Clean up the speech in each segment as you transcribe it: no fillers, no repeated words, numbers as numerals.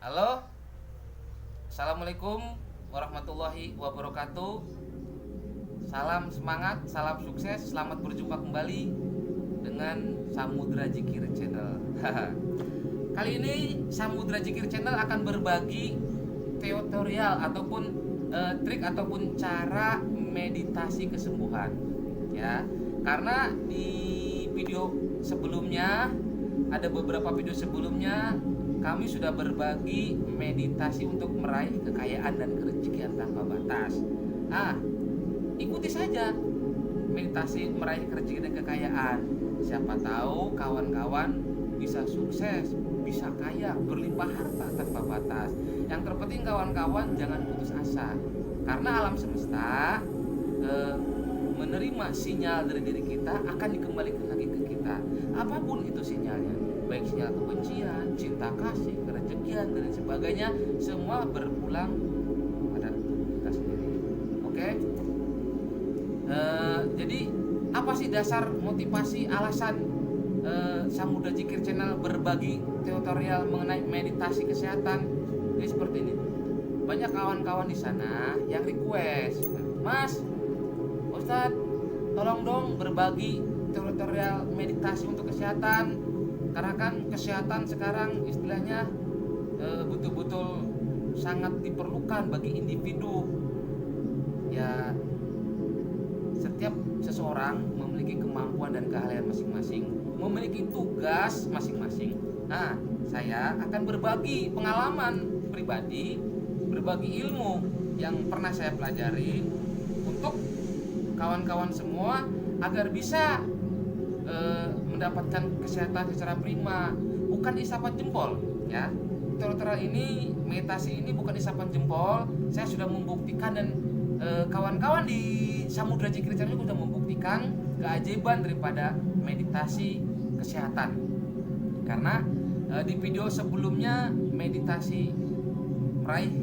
Halo, assalamualaikum warahmatullahi wabarakatuh. Salam semangat, salam sukses, selamat berjumpa kembali dengan Samudra Jikir Channel. Kali ini Samudra Jikir Channel akan berbagi tutorial ataupun trik ataupun cara meditasi kesembuhan. Ya, karena di video sebelumnya, ada beberapa video sebelumnya kami sudah berbagi meditasi untuk meraih kekayaan dan kerezekian tanpa batas. Ikuti saja meditasi meraih kerezekian dan kekayaan. Siapa tahu kawan-kawan bisa sukses, bisa kaya, berlimpah harta tanpa batas. Yang terpenting kawan-kawan jangan putus asa, karena alam semesta menerima sinyal dari diri kita akan dikembalikan lagi ke kita. Apapun itu sinyalnya, baik sinyal kebencian, cinta kasih, kerezekian dan sebagainya, semua berpulang pada kita sendiri. Oke? Jadi apa sih dasar motivasi alasan Samudra Jikir Channel berbagi tutorial mengenai meditasi kesehatan? Jadi seperti ini. Banyak kawan-kawan di sana yang request, Mas, Ustadz, tolong dong berbagi tutorial meditasi untuk kesehatan. Karena kan kesehatan sekarang istilahnya betul-betul sangat diperlukan bagi individu. Ya, setiap seseorang memiliki kemampuan dan keahlian masing-masing, memiliki tugas masing-masing. Nah, saya akan berbagi pengalaman pribadi, berbagi ilmu yang pernah saya pelajari untuk kawan-kawan semua agar bisa mendapatkan kesehatan secara prima, bukan isapan jempol ya. Tutorial ini, meditasi ini bukan isapan jempol. Saya sudah membuktikan dan kawan-kawan di Samudra Jikir Channel sudah membuktikan keajaiban daripada meditasi kesehatan. Karena di video sebelumnya meditasi meraih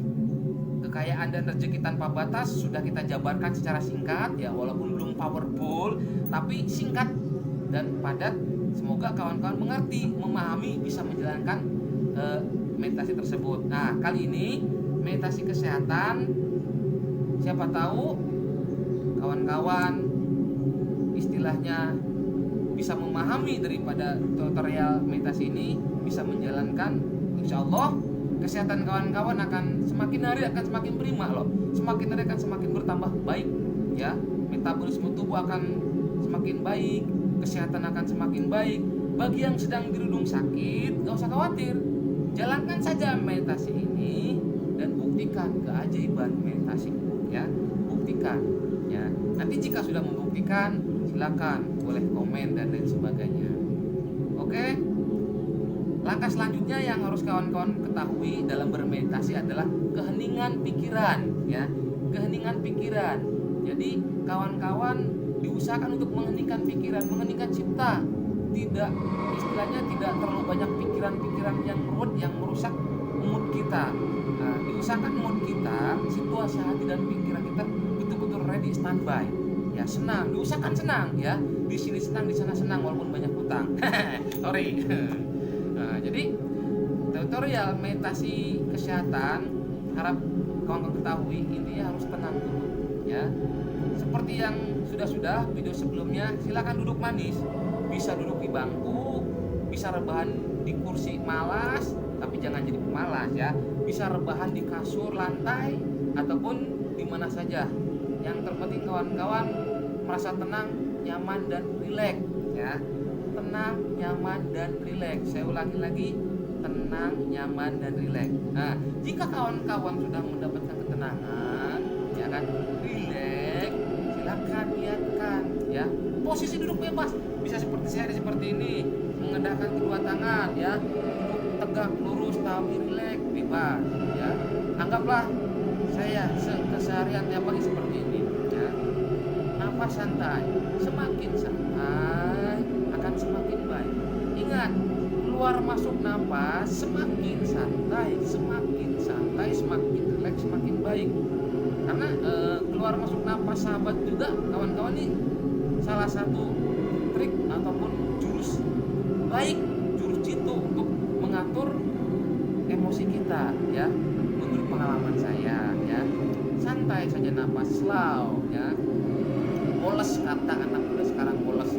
kekayaan dan rezeki tanpa batas sudah kita jabarkan secara singkat ya, walaupun belum powerful tapi singkat dan padat. Semoga kawan-kawan mengerti, memahami, bisa menjalankan meditasi tersebut. Nah, kali ini meditasi kesehatan, siapa tahu kawan-kawan istilahnya bisa memahami daripada tutorial meditasi ini, bisa menjalankan. Insya Allah kesehatan kawan-kawan akan semakin hari akan semakin prima loh, semakin hari akan semakin bertambah baik ya. Metabolisme tubuh akan semakin baik, kesehatan akan semakin baik. Bagi yang sedang dirudung sakit, gak usah khawatir, jalankan saja meditasi ini dan buktikan keajaiban meditasi ya, buktikan ya. Nanti jika sudah membuktikan, silakan boleh komen dan lain sebagainya. Oke, langkah selanjutnya yang harus kawan-kawan ketahui dalam bermeditasi adalah keheningan pikiran ya, keheningan pikiran. Jadi kawan-kawan diusahakan untuk mengheningkan pikiran, mengheningkan cipta, tidak istilahnya tidak terlalu banyak pikiran-pikiran yang ruwet yang merusak mood kita. Nah, diusahakan mood kita, situasi hati dan pikiran kita betul-betul ready, standby. Ya, senang, diusahakan senang ya. Di sini senang, di sana senang walaupun banyak hutang. Sorry. Nah, jadi tutorial meditasi kesehatan harap kawan-kawan ketahui intinya harus tenang dulu ya. Seperti yang sudah video sebelumnya, silakan duduk manis, bisa duduk di bangku, bisa rebahan di kursi malas, tapi jangan jadi pemalas ya. Bisa rebahan di kasur, lantai, ataupun di mana saja. Yang terpenting kawan-kawan merasa tenang, nyaman dan rileks ya. Tenang, nyaman dan rileks. Saya ulangi lagi, tenang, nyaman dan rileks. Nah, jika kawan-kawan sudah mendapatkan ketenangan, ya kan, rileks, silakan niatkan ya. Posisi duduk bebas, bisa seperti saya seperti ini, mengendahkan kedua tangan ya, duduk tegak lurus tapi rileks, bebas ya. Anggaplah saya keseharian tiap pagi seperti ini ya. Napas santai, semakin santai akan semakin baik. Ingat, keluar masuk napas semakin santai, semakin rileks, semakin baik. Karena keluar masuk napas sahabat juga kawan-kawan nih salah satu trik ataupun jurus baik, jurus jitu untuk mengatur emosi kita ya. Menurut pengalaman saya ya, santai saja napas, slow ya. Boles, kata anak muda sekarang boles.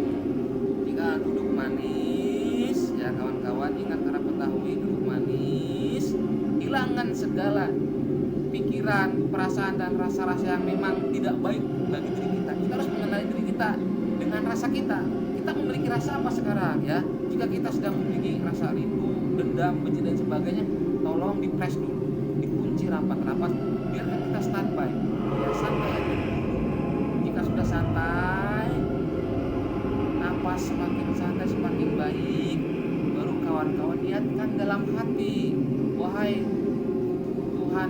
Jika duduk manis ya kawan-kawan, ingat harap ketahui, duduk manis, hilangkan segala pikiran, perasaan dan rasa-rasa yang memang tidak baik bagi diri kita. Kita harus mengenali diri kita dengan rasa kita. Kita memiliki rasa apa sekarang ya? Jika kita sedang memiliki rasa rindu, dendam, benci dan sebagainya, tolong dipres dulu, dikunci rapat-rapat, biarkan kita standby. Ya santai aja. Jika sudah santai, napas semakin santai semakin baik, baru kawan-kawan niatkan dalam hati, wahai Tuhan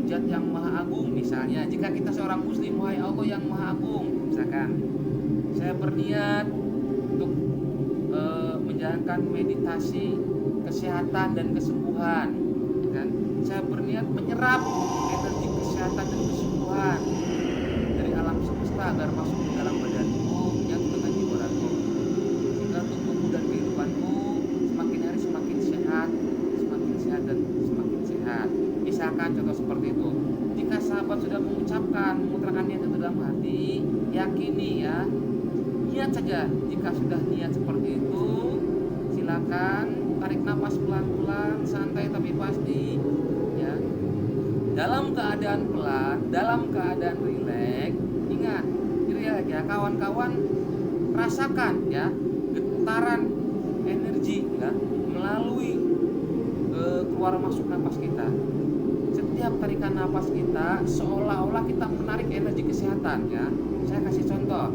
Zat yang Maha Agung, misalnya jika kita seorang muslim, wahai Allah yang Maha Agung, misalkan saya berniat untuk menjalankan meditasi kesehatan dan kesembuhan, kan? Saya berniat menyerap energi kesehatan dan kesembuhan dari alam semesta agar masuk ke dalam badanku, menyatu dengan jiwa raga, sehingga tubuhku dan kehidupanku semakin hari semakin sehat dan semakin sehat. Misalkan contoh seperti itu. Jika sahabat sudah mengucapkan, mengutrakan niat itu dalam hati, yakini ya, niat saja. Jika sudah niat seperti itu, silakan tarik napas pelan-pelan, santai tapi pasti ya. Dalam keadaan pelan, dalam keadaan rileks. Ingat, rileks ya kawan-kawan, rasakan ya getaran energi ya melalui keluar masuk napas kita. Setiap tarikan napas kita seolah-olah kita menarik energi kesehatan ya. Saya kasih contoh.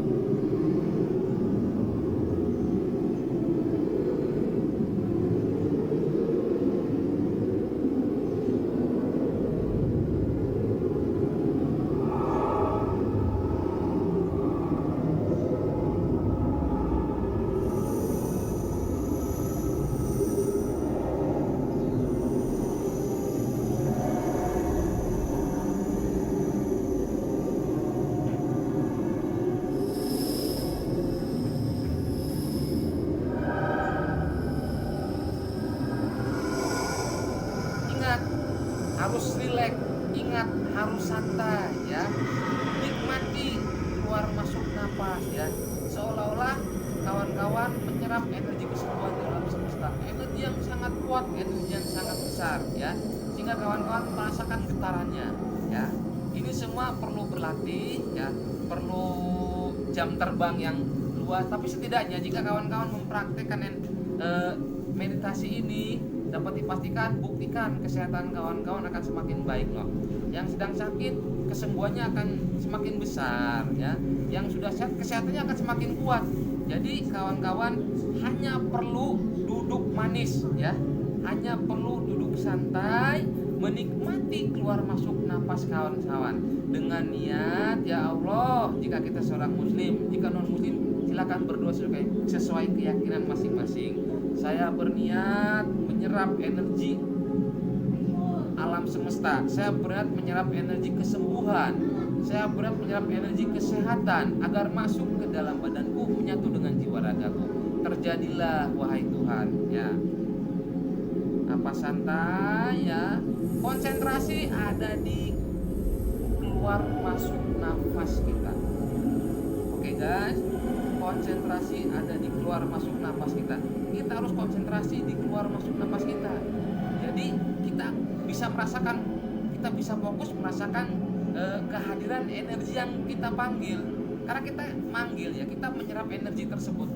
Harus rileks, ingat harus santai ya. Nikmati keluar masuk napas ya. Seolah-olah kawan-kawan menyerap energi kesembuhan dalam semesta. Energi yang sangat kuat, energi yang sangat besar ya. Sehingga kawan-kawan merasakan getarannya ya. Ini semua perlu berlatih ya, perlu jam terbang yang luas, tapi setidaknya jika kawan-kawan mempraktikkan meditasi ini, dapat dipastikan, buktikan kesehatan kawan-kawan akan semakin baik loh. Yang sedang sakit, kesembuhannya akan semakin besar ya. Yang sudah sehat, kesehatannya akan semakin kuat. Jadi kawan-kawan hanya perlu duduk manis ya. Hanya perlu duduk santai, menikmati keluar masuk napas kawan-kawan dengan niat, ya Allah, jika kita seorang muslim, jika non muslim silakan berdoa sesuai keyakinan masing-masing. Saya berniat menyerap energi alam semesta. Saya berniat menyerap energi kesembuhan. Saya berniat menyerap energi kesehatan agar masuk ke dalam badanku, menyatu dengan jiwa ragaku. Terjadilah wahai Tuhan ya. Napas santai ya. Konsentrasi ada di keluar masuk nafas kita. Oke guys, konsentrasi ada di keluar masuk napas kita. Kita harus konsentrasi di keluar masuk napas kita. Jadi kita bisa merasakan, kita bisa fokus merasakan kehadiran energi yang kita panggil. Karena kita manggil ya, kita menyerap energi tersebut.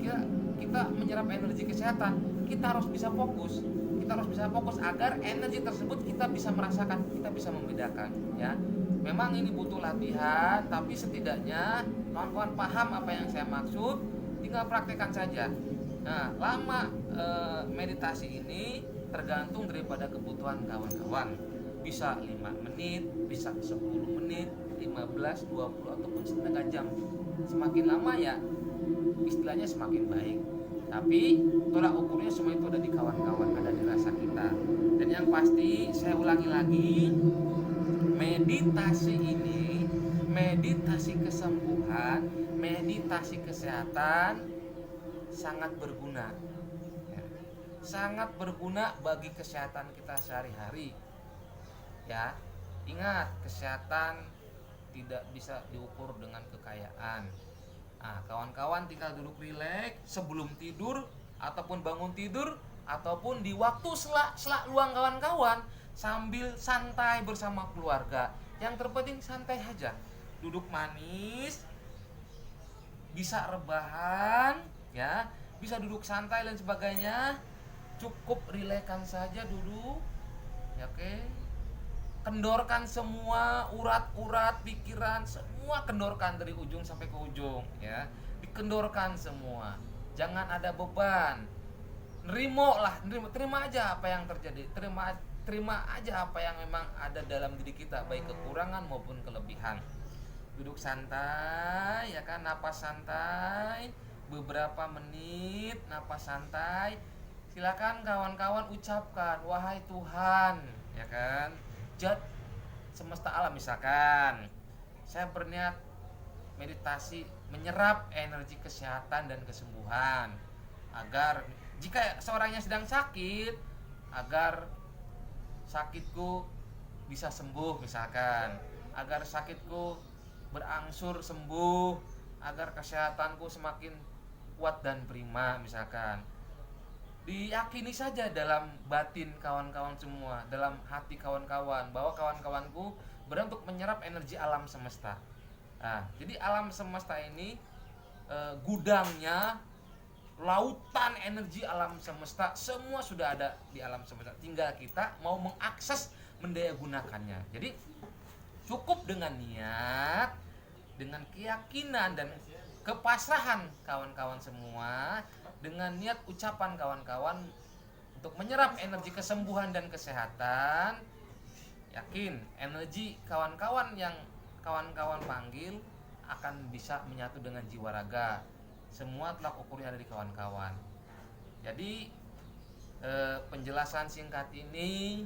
Kita menyerap energi kesehatan. Kita harus bisa fokus. Kita harus bisa fokus agar energi tersebut kita bisa merasakan, kita bisa membedakan ya. Memang ini butuh latihan, tapi setidaknya kawan-kawan paham apa yang saya maksud, tinggal praktekkan saja. Nah, lama meditasi ini tergantung daripada kebutuhan kawan-kawan. Bisa 5 menit, bisa 10 menit, 15, 20 ataupun setengah jam. Semakin lama ya istilahnya semakin baik. Tapi tolak ukurnya semua itu ada di kawan-kawan, ada di rasa kita. Dan yang pasti saya ulangi lagi, meditasi ini, meditasi kesembuhan, meditasi kesehatan sangat berguna ya. sangat berguna bagi kesehatan kita sehari-hari. Ya, ingat, kesehatan tidak bisa diukur dengan kekayaan. Nah, kawan-kawan tinggal duduk rileks sebelum tidur ataupun bangun tidur ataupun di waktu sela luang kawan-kawan sambil santai bersama keluarga. Yang terpenting santai aja. Duduk manis, bisa rebahan, ya, bisa duduk santai dan sebagainya. Cukup rilekskan saja dulu. Ya, oke. Kendorkan semua urat-urat pikiran, semua kendorkan dari ujung sampai ke ujung, ya. Dikendorkan semua. Jangan ada beban. Terima aja apa yang terjadi. Terima aja apa yang memang ada dalam diri kita, baik kekurangan maupun kelebihan. Duduk santai, ya kan, napas santai, beberapa menit napas santai. Silakan kawan-kawan ucapkan, wahai Tuhan, ya kan, Zat semesta alam, misalkan saya berniat meditasi menyerap energi kesehatan dan kesembuhan, agar jika seorangnya sedang sakit, agar sakitku bisa sembuh, misalkan, agar sakitku berangsur sembuh, agar kesehatanku semakin kuat dan prima, misalkan. Diyakini saja dalam batin kawan-kawan semua, dalam hati kawan-kawan, bahwa kawan-kawanku beruntuk menyerap energi alam semesta. Nah, jadi alam semesta ini gudangnya, lautan energi alam semesta, semua sudah ada di alam semesta. Tinggal kita mau mengakses, mendayagunakannya. Jadi cukup dengan niat, dengan keyakinan dan kepasrahan kawan-kawan semua, dengan niat ucapan kawan-kawan untuk menyerap energi kesembuhan dan kesehatan. Yakin energi kawan-kawan yang kawan-kawan panggil akan bisa menyatu dengan jiwa raga. Semua telak ukurnya ada di kawan-kawan. Jadi penjelasan singkat ini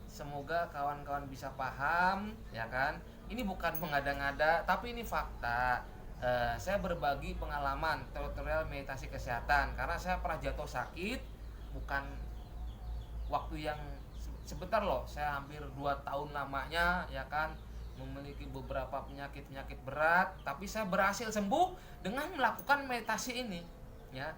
semoga kawan-kawan bisa paham, ya kan. Ini bukan mengada-ngada, tapi ini fakta. Saya berbagi pengalaman tutorial meditasi kesehatan karena saya pernah jatuh sakit, bukan waktu yang sebentar loh. Saya hampir 2 tahun lamanya, ya kan, memiliki beberapa penyakit berat, tapi saya berhasil sembuh dengan melakukan meditasi ini, ya.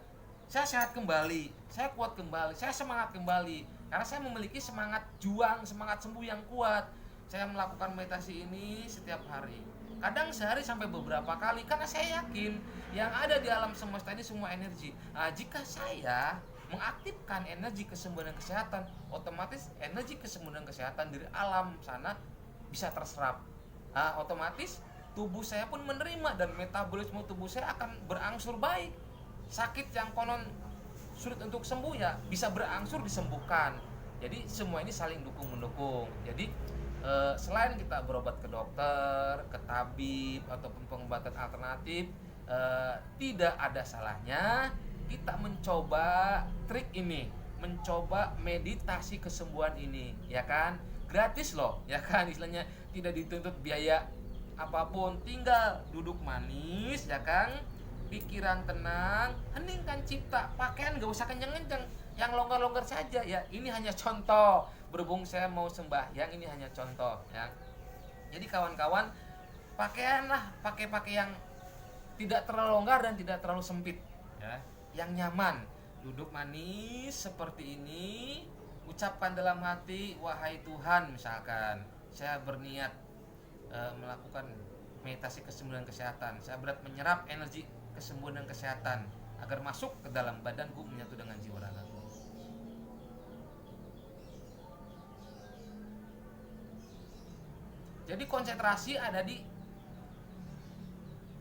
Saya sehat kembali, saya kuat kembali, saya semangat kembali karena saya memiliki semangat juang, semangat sembuh yang kuat. Saya melakukan meditasi ini setiap hari, kadang sehari sampai beberapa kali, karena saya yakin yang ada di alam semesta ini semua energi. Nah, jika saya mengaktifkan energi kesembuhan dan kesehatan, otomatis energi kesembuhan dan kesehatan dari alam sana bisa terserap. Nah, otomatis tubuh saya pun menerima dan metabolisme tubuh saya akan berangsur baik. Sakit yang konon sulit untuk sembuh, ya bisa berangsur disembuhkan. Jadi semua ini saling dukung mendukung. Jadi selain kita berobat ke dokter, ke tabib ataupun pengobatan alternatif, tidak ada salahnya kita mencoba trik ini, mencoba meditasi kesembuhan ini, ya kan. Gratis loh, ya kan, istilahnya tidak dituntut biaya apapun, tinggal duduk manis, ya kan, pikiran tenang, heningkan cipta, pakaian gak usah kenceng-kenceng, yang longgar-longgar saja, ya. Ini hanya contoh, berhubung saya mau sembahyang, ini hanya contoh, ya. Jadi kawan-kawan, pakaianlah, pakai yang tidak terlalu longgar dan tidak terlalu sempit, ya, yang nyaman. Duduk manis seperti ini, ucapkan dalam hati, wahai Tuhan, misalkan saya berniat melakukan meditasi kesembuhan dan kesehatan. Saya berat menyerap energi kesembuhan dan kesehatan agar masuk ke dalam badanku, menyatu dengan jiwa ragaku. Jadi konsentrasi ada di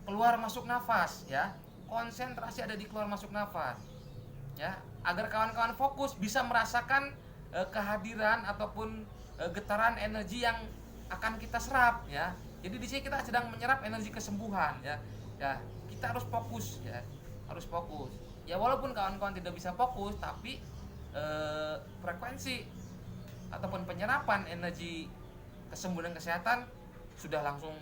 keluar masuk nafas, ya. Konsentrasi ada di keluar masuk nafas, ya, agar kawan-kawan fokus bisa merasakan kehadiran ataupun getaran energi yang akan kita serap, ya. Jadi di sini kita sedang menyerap energi kesembuhan, ya. Ya, kita harus fokus, ya. Harus fokus. Ya, walaupun kawan-kawan tidak bisa fokus, tapi frekuensi ataupun penyerapan energi kesembuhan dan kesehatan sudah langsung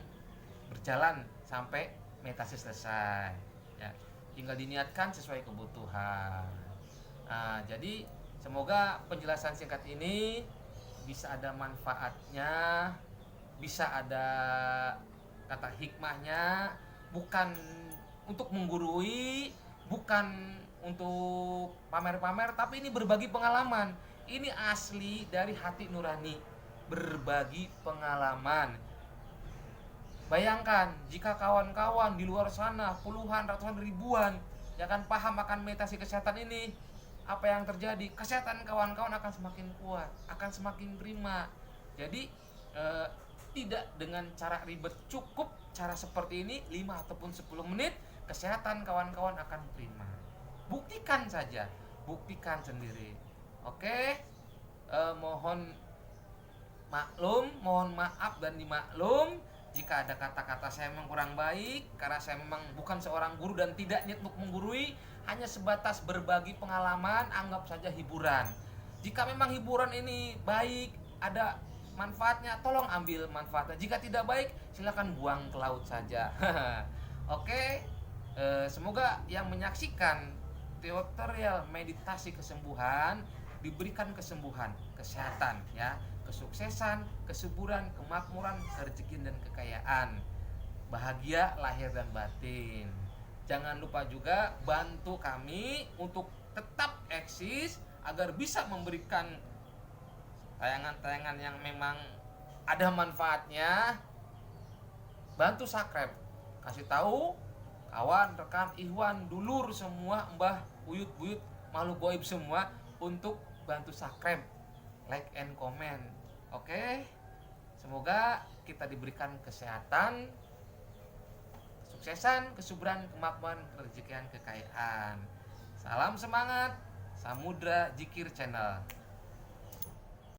berjalan sampai meditasi selesai, ya. Tinggal diniatkan sesuai kebutuhan. Nah, jadi Semoga penjelasan singkat ini bisa ada manfaatnya, bisa ada kata hikmahnya, bukan untuk menggurui, bukan untuk pamer-pamer, tapi ini berbagi pengalaman. Ini asli dari hati nurani, berbagi pengalaman. Bayangkan jika kawan-kawan di luar sana puluhan, ratusan, ribuan yang akan paham akan meditasi kesehatan ini, apa yang terjadi? Kesehatan kawan-kawan akan semakin kuat, akan semakin prima. Jadi tidak dengan cara ribet, cukup cara seperti ini 5 ataupun 10 menit, kesehatan kawan-kawan akan prima. Buktikan saja, buktikan sendiri. Oke, mohon maklum, mohon maaf dan dimaklum jika ada kata-kata saya memang kurang baik, karena saya memang bukan seorang guru dan tidak niat untuk menggurui, hanya sebatas berbagi pengalaman, anggap saja hiburan. Jika memang hiburan ini baik, ada manfaatnya, tolong ambil manfaatnya. Jika tidak baik, silakan buang ke laut saja. Oke, semoga yang menyaksikan tutorial meditasi kesembuhan diberikan kesembuhan, kesehatan ya, kesuksesan, kesuburan, kemakmuran, rezeki dan kekayaan, bahagia lahir dan batin. Jangan lupa juga bantu kami untuk tetap eksis agar bisa memberikan tayangan-tayangan yang memang ada manfaatnya. Bantu subscribe, kasih tahu kawan, rekan, ikhwan, dulur semua, mbah, buyut, makhluk goib semua untuk bantu subscribe, like and comment. Oke, semoga kita diberikan kesehatan, kesuksesan, kesuburan, kemakmuran, kerezekian, kekayaan. Salam semangat, Samudra Jikir Channel.